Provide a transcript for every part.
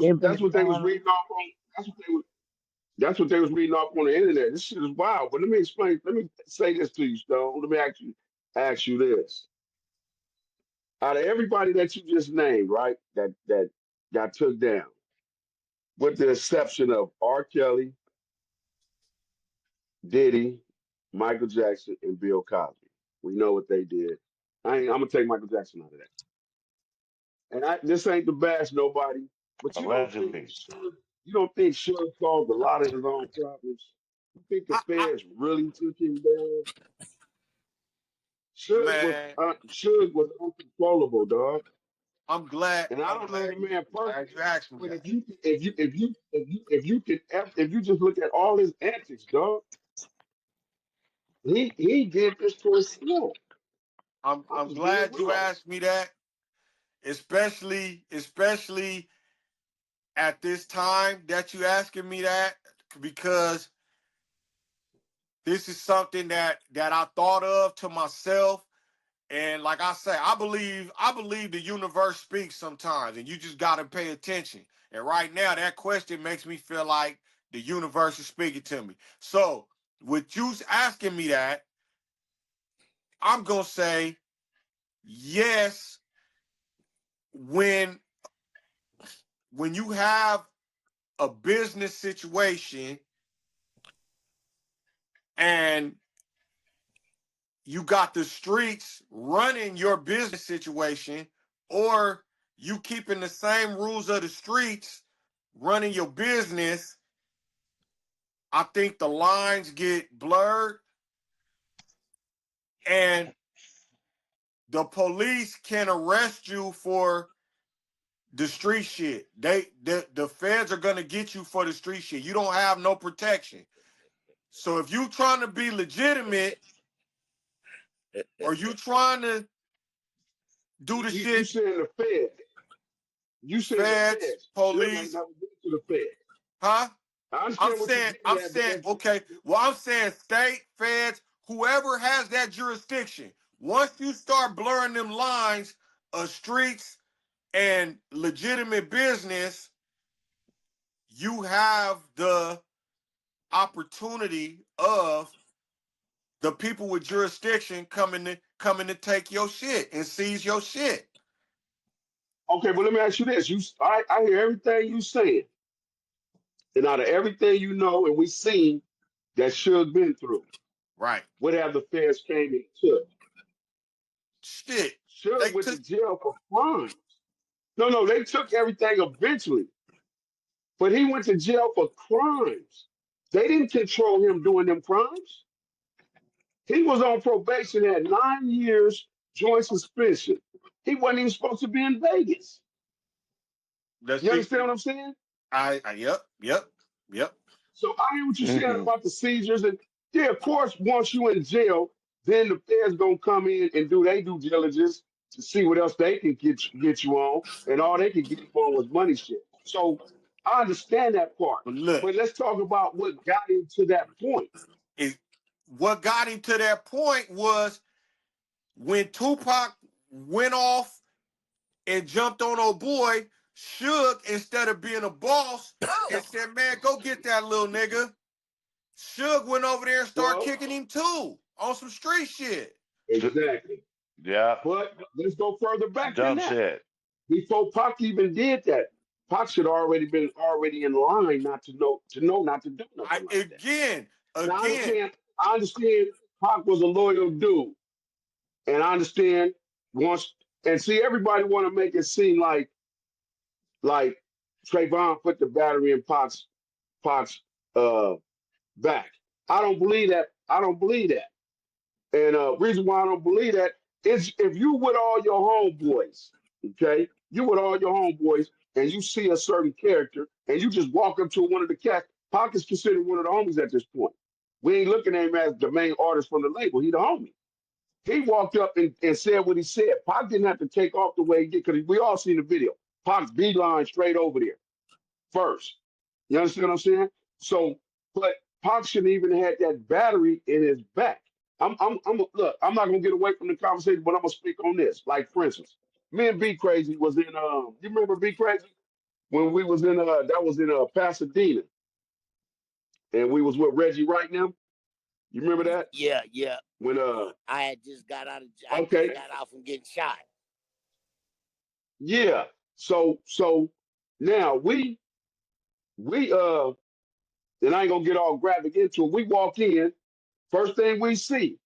That's Infinite what they was Family. reading off on. That's what they was reading off on the internet. This shit is wild. But let me explain. Let me say this to you, Stone. Let me ask you this. Out of everybody that you just named, right, that got took down, with the exception of R. Kelly, Diddy, Michael Jackson, and Bill Cosby. We know what they did. I'm gonna take Michael Jackson out of that. And this ain't to bash nobody, but Allegedly. You don't think Suge caused a lot of his own problems? You think the I feds really took him down? man, Suge was uncontrollable, dog. I'm glad. And I I'm don't know glad the you man glad you personally, asked me but that. if you just look at all his antics, dog, he did this to himself. I'm I'm just being glad you real. asked me that, especially at this time that you asking me that, because this is something that I thought of to myself. And like I say, I believe the universe speaks sometimes, and you just gotta pay attention. And right now, that question makes me feel like the universe is speaking to me. So, with you asking me that, I'm gonna say yes. When when you have a business situation and you got the streets running your business situation, or you keeping the same rules of the streets running your business, I think the lines get blurred and the police can arrest you for the street shit. The feds are gonna get you for the street shit. You don't have no protection. So if you trying to be legitimate or you trying to do the You shit, saying the Fed? You saying the feds, Feds? Suge ain't police, never been to the Fed. huh? I I'm understand what you're saying, getting I'm at, but saying, okay, well, I'm saying state, feds, whoever has that jurisdiction. Once you start blurring them lines of streets and legitimate business, you have the opportunity of the people with jurisdiction coming to take your shit and seize your shit. okay, but let me ask you this: I hear everything you saying, and out of everything you know, and we seen that Suge been through, Right. what have the feds came and took? Shit. Suge They went to took jail for crimes. No, they took everything eventually, but he went to jail for crimes. They didn't control him doing them crimes. He was on probation at 9 years joint suspension. He wasn't even supposed to be in Vegas. the You see understand what I'm saying? yep. So I hear what you're saying Hmm. about the seizures, and yeah, of course, once you in jail, then the feds gonna come in and do their due diligence to see what else they can get you on, and all they could get you on was money shit. So I understand that part, But look, but let's talk about what got him to that point. it, what got him to that point was when Tupac went off and jumped on old boy, Suge, instead of being a boss, and said, man, go get that little nigga. Suge went over there and started Well, kicking him too on some street shit. exactly. Yeah. But let's go further back than Dumb that. shit. Before Pac even did that, Pac should already been already in line not to know not to do I nothing like that. again, And again, I understand Pac was a loyal dude. And I understand once and see everybody want to make it seem like Trayvon put the battery in Pac's uh back. I don't believe that. I don't believe that. And reason why I don't believe that is if you with all your homeboys, okay, you with all your homeboys, and you see a certain character, and you just walk up to one of the cats. Pac is considered one of the homies at this point. We ain't looking at him as the main artist from the label. He the homie. He walked up and said what he said. Pac didn't have to take off the way he did because we all seen the video. Pac's beeline straight over there first. You understand what I'm saying? So, but Pac shouldn't even had that battery in his back. Look. I'm not gonna get away from the conversation, but I'm gonna speak on this. Like for instance, me and B Crazy was in. You remember B Crazy? when we was in that was in Pasadena, and we was with Reggie right now. You remember that? Yeah, yeah. When I had just got out of I just okay, got out from getting shot. yeah. So now we and I ain't gonna get all graphic into it. We walk in, first thing we see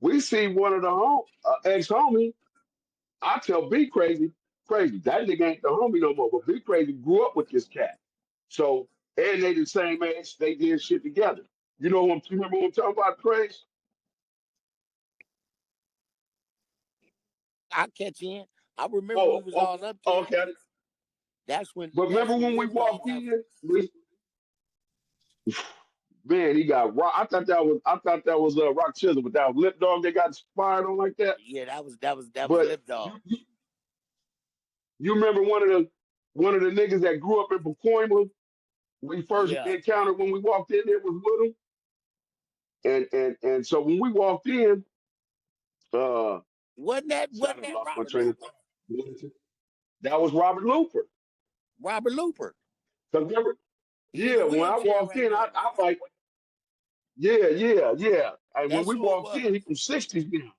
one of the ex homie. I tell BeKrazie, crazy, that nigga ain't the homie no more. But BeKrazie grew up with this cat. So and they the same age, they did shit together. You remember what I'm talking about, Craze? I catch in. I remember we Oh, was oh, all up there. okay. That's when But remember when we them dogs walked got. in, man, he got rock. I thought that was Rock Chisel, but that was Lip Dog they got fired on like that. Yeah, that was But Lip Dog. you remember one of the niggas that grew up in Pacoima we first Yeah. encountered when we walked in there was with him. And so when we walked in, uh Wasn't that lost my Robert train of Looper? thought. That was Robert Looper. Robert Looper. Cause remember, He in a yeah, when I wheelchair walked right in, now. I like, yeah. And when That's we who it walked in, was. he from 60s now.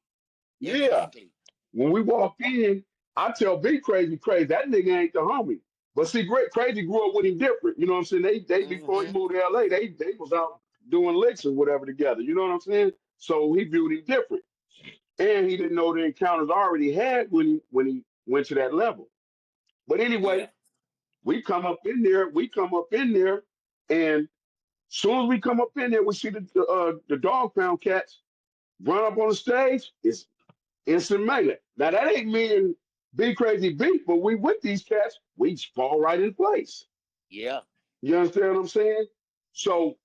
Yeah. Exactly. When we walked in, I tell BeKrazie, crazy, that nigga ain't the homie. But see, Great Crazy grew up with him different. You know what I'm saying? They before he Mm-hmm. moved to LA, they was out doing licks or whatever together. You know what I'm saying? So he viewed him different. And he didn't know the encounters already had when he went to that level. But Yeah. anyway, we come up in there, and soon as we come up in there, we see the dog pound cats run up on the stage. It's instant melee. Now that ain't me and BeKrazie beef, but we with these cats, we just fall right in place. Yeah. You understand what I'm saying? So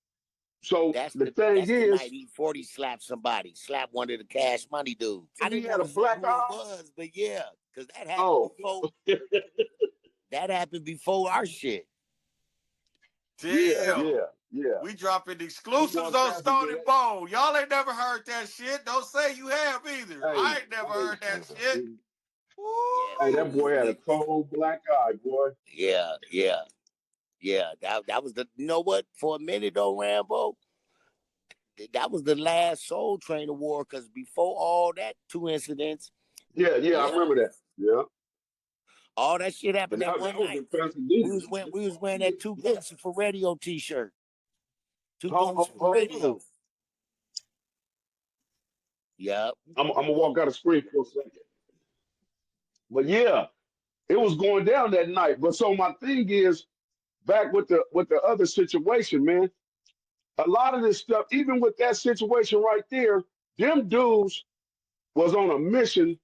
so That's the the thing that's the night is, E40 slapped somebody, slapped one of the Cash Money dudes. I he didn't had want a to say black who it eye. was, but yeah, because Oh, that happened before our shit. yeah, Damn. yeah. We dropping We exclusives walked on past him. Stone and Bone. Y'all ain't never heard that shit. Don't say you have either. Hey, I ain't never hey, heard that shit. Yeah, hey, we that Woo! boy had a we cold black eye, boy. yeah. That was the you know what? For a minute though, Rambo, that was the last Soul Train Award because before all that two incidents, Yeah, I yeah, remember that. Yeah, all that shit happened and that that one was night. in Pasadena. We was wearing that two Yeah. goons for radio t-shirt. Two Hold, goons hold, for hold radio. on. Yep. I'm gonna walk out the screen for a second. But yeah, it was going down that night. But so my thing is back with the other situation, man. A lot of this stuff, even with that situation right there, them dudes was on a mission,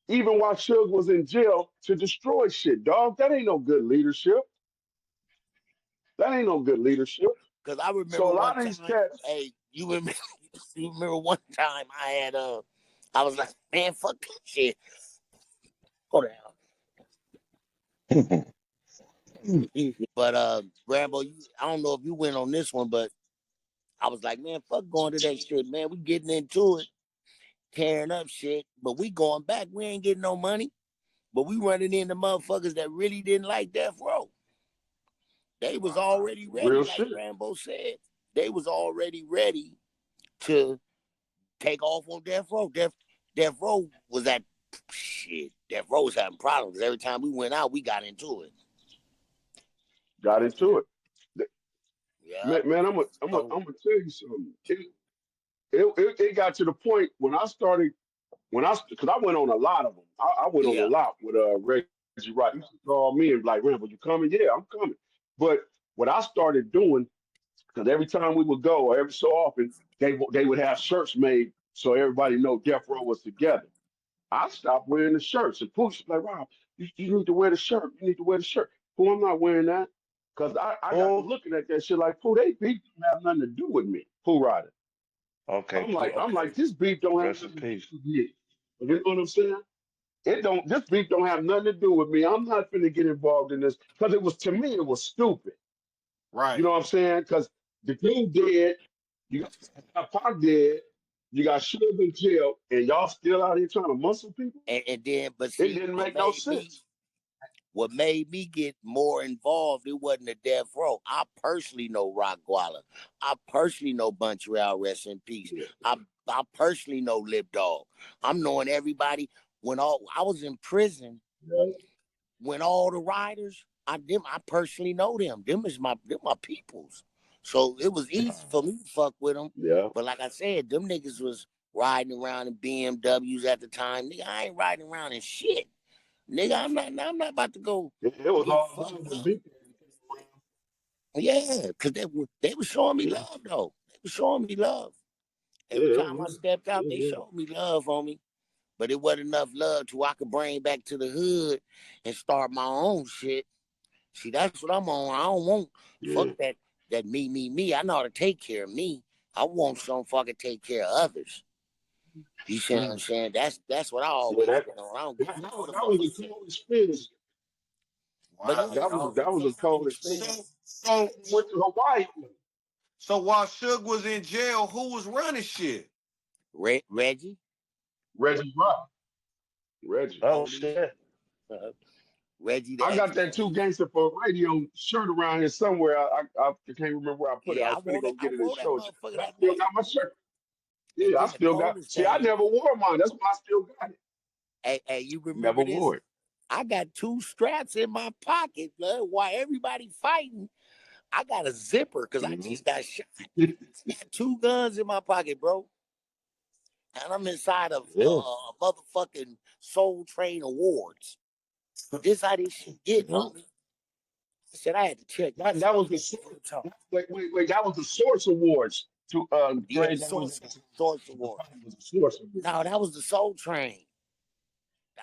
even while Suge was in jail, to destroy shit, dog. That ain't no good leadership. That ain't no good leadership. Cause I remember So a one lot of these time, cats, hey, you remember one time I had I was like, man, fuck this shit. Go down. But Rambo, I don't know if you went on this one, but I was like, man, fuck going to that shit, man. We getting into it, tearing up shit, but we going back. We ain't getting no money. But we running into motherfuckers that really didn't like Death Row. They was already ready, real like shit. Rambo said. They was already ready to take off on Death Row. Death Row was at shit. Death Row was having problems. Every time we went out, we got into it. Got into it. Yeah. Man, So I'm gonna tell you something. It got to the point when I started because I went on a lot of them. I went on a yeah, lot with Reggie Wright. He used to call me and be like, Rambo, you coming? Yeah, I'm coming. But what I started doing, because every time we would go, or every so often, they would have shirts made so everybody know Death Row was together. I stopped wearing the shirts, and Pooch was like, Rob, you need to wear the shirt. You need to wear the shirt. Pooh, I'm not wearing that. Because I got to Oh, looking at that shit like, Pooh, they beef don't have nothing to do with me. Pooh Rider. okay, I'm Pooh. like, Okay, this beef don't have rest in nothing to do peace. with me. You know what I'm saying? It don't. This beef don't have nothing to do with me. I'm not finna get involved in this because it was to me it was stupid. You Right. know what I'm saying? Because the dude dead, you got Pac dead, you got Suge in jail, and y'all still out here trying to muscle people. and then but It see didn't what make no made me sense. What made me get more involved, it wasn't the death row. I personally know Rock Guala. I personally know Bunch Real, rest in peace. I personally know Lip Dog. I'm knowing everybody. When I was in prison, when all the riders, I personally know them. Them my peoples. So it was easy for me to fuck with them. Yeah. But like I said, them niggas was riding around in BMWs at the time. Nigga, I ain't riding around in shit. Nigga, I'm not about to go. It was Get all fucked love up. with Yeah, because they were showing me love though. They were showing me love. Every time I stepped out, they showed me love, homie. But it wasn't enough love to I could bring back to the hood and start my own shit. See, that's what I'm on. I don't want fuck that me. I know how to take care of me. I want some fucking take care of others. You see what I'm saying? That's what I always been on. I don't give a fuck. That was a cold experience. But That was a cold experience. So Went to Hawaii. so while Suge was in jail, who was running shit? Reggie. Reggie Rock. Reggie. Oh shit. Reggie the I got that Two Gangster for Radio shirt around here somewhere. I can't remember where I put it. I was gonna go get it and show it. I still got my shirt. Yeah, I still got. See, I never wore mine. That's why I still got it. Hey, you remember Never this? wore it. I got 2 straps in my pocket, man. While everybody fighting, I got a zipper because I just got shot. I got 2 guns in my pocket, bro. And I'm inside of motherfucking Soul Train Awards. This how this shit get, homie. I said I had to check. That was the source. Wait. That was the Source Awards. To yeah, Source Award. No, that was the Soul Train.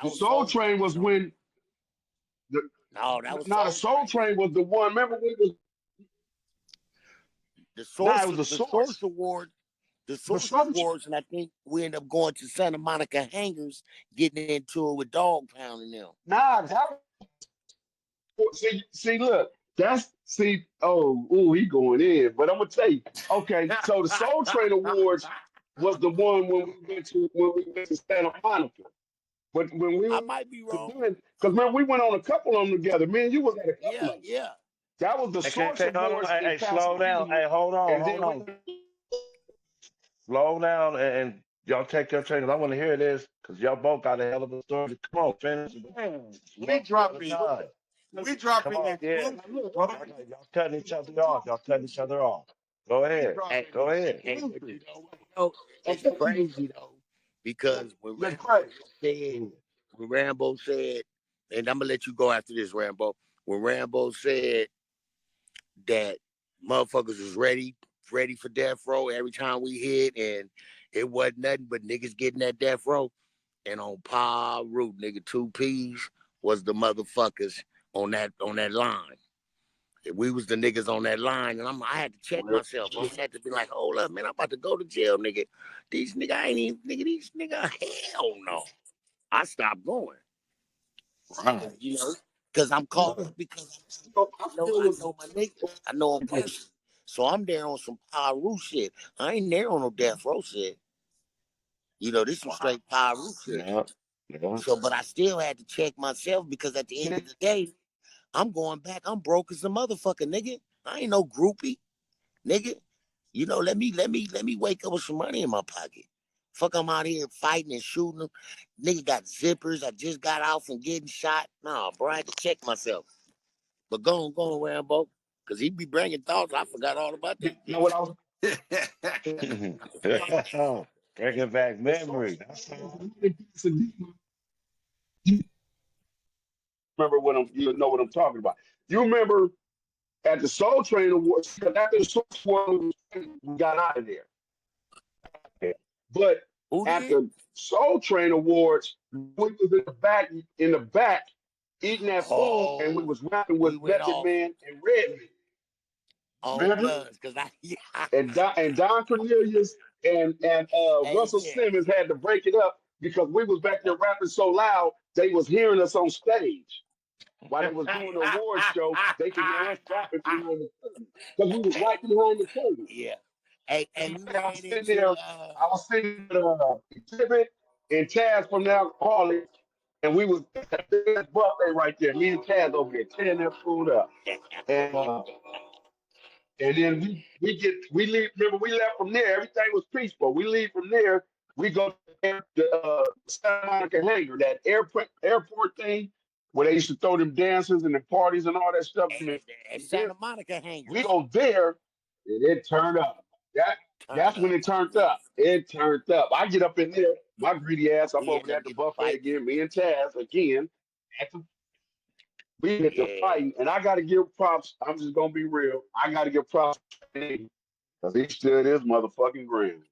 The Soul Train was when the Soul Train was the one. Remember when it was the Source? It was the Source Award. The Source Awards, and I think we end up going to Santa Monica Hangars, getting into it with Dog Pound and them. Nah, see, look, he going in. But I'm gonna tell you, okay, so the Soul Train Awards was the one when we went to Santa Monica. But when we I might be wrong. Because man, we went on a couple of them together. Man, you was at a couple of them. Yeah. That was the Source Awards. Hey, slow down. Hey, hold on. Slow down and y'all take your chances. I want to hear this because y'all both got a hell of a story. Come on, finish. We dropping. Yeah. Y'all cutting each other off. Go ahead. Go ahead. It's crazy though, because when Rambo said, and I'm gonna let you go after this, Rambo. When Rambo said that motherfuckers was ready for death row every time we hit, and it wasn't nothing but niggas getting that death row. And on Pa Root, nigga, 2 P's was the motherfuckers on that line. We was the niggas on that line, and I had to check myself. I had to be like, hold up, man, I'm about to go to jail, nigga. These nigga, hell no. I stopped going. Right. You know, because I'm caught up because I know my nigga. I know him personally. So I'm there on some Pyru shit. I ain't there on no death row shit. You know, this is straight Pyru shit. Yeah. So, but I still had to check myself because at the end of the day, I'm going back. I'm broke as a motherfucker, nigga. I ain't no groupie, nigga. You know, let me wake up with some money in my pocket. Fuck, I'm out here fighting and shooting them. Nigga got zippers. I just got out from getting shot. Nah, bro, I had to check myself. But go on, Rambo. Because he be bringing thoughts. I forgot all about that. You know what I was Bringing back memories. Remember you know what I'm talking about. You remember at the Soul Train Awards, after the Soul Train we got out of there. But at the Soul Train Awards, we was in the back, eating that food, and we was rapping with Method Man and RedBone. And Don Cornelius and Russell Simmons had to break it up because we was back there rapping so loud they was hearing us on stage while they was doing the award show. They could hear us rapping behind the curtain because we was right behind the curtain. Yeah. Hey, and I was sitting there. I was sitting with Exhibit and Chaz from the Alcoholics, and we was at the buffet right there. Me and Taz over there tearing that food up, and and then we leave. Remember, we left from there. Everything was peaceful. We leave from there. We go to the Santa Monica hangar, that airport thing where they used to throw them dances and the parties and all that stuff. At Santa Monica We hangers. go there, and it turned up. That's when it turned up. It turned up. I get up in there, my greedy ass. I'm We over end there up at the getting buffet fight. again. Me and Taz again. At the, we get to Yeah. fighting, and I got to give props. I'm just gonna be real. I got to give props because he stood his motherfucking ground.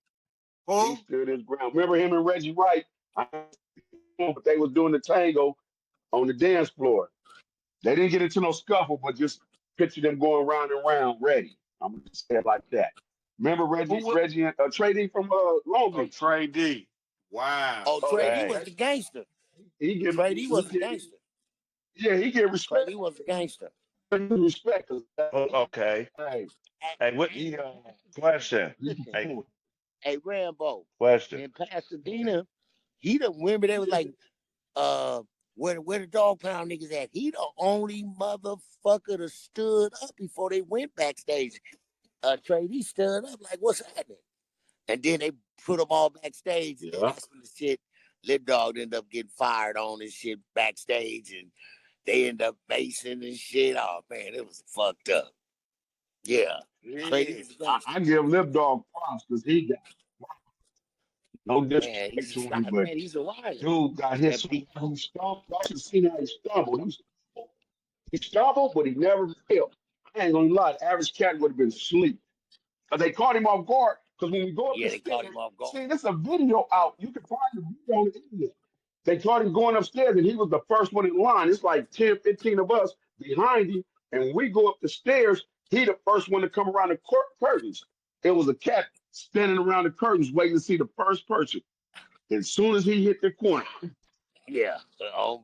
He Who? stood his ground. Remember him and Reggie Wright? But they was doing the tango on the dance floor. They didn't get into no scuffle, but just picture them going round and round ready. I'm gonna say it like that. Remember Who was? Reggie and trading from Long Oh, Beach. Trey D. Wow. Oh, Oh, Trey D Dang. was the gangster. he give Trey D was the he, gangster. yeah, he get Trey respect. D was the gangster. Respect. Okay. Hey, Hey, what he question? Hey, he Hey, Rambo, question. in Pasadena, he the remember they was like, where the dog pound niggas at? He the only motherfucker that stood up before they went backstage. Trey D stood up like, what's happening? And then they put them all backstage, and then yeah. that's when the shit, Lil Dog ended up getting fired on and shit backstage, and they end up facing and shit. Oh man, it was fucked up. Yeah, Trey D Yeah. was a gangster. I give Lip Dog props because he got no Man, disrespect he's to a him, but man. He's a riot. dude got hit That so beat. hard he stumbled. I should seen how he stumbled. He stumbled, but he never fell. I ain't gonna lie, the average cat would have been asleep. But they caught him off guard because when we go up the Yeah, they caught stairs, him off guard. see, there's a video out. You can find the video on the internet. They caught him going upstairs, and he was the first one in line. It's like 10, 15 of us behind him. And when we go up the stairs, he the first one to come around the curtains. It was a cat standing around the curtains waiting to see the first person. As soon as he hit the corner, Yeah. Oh,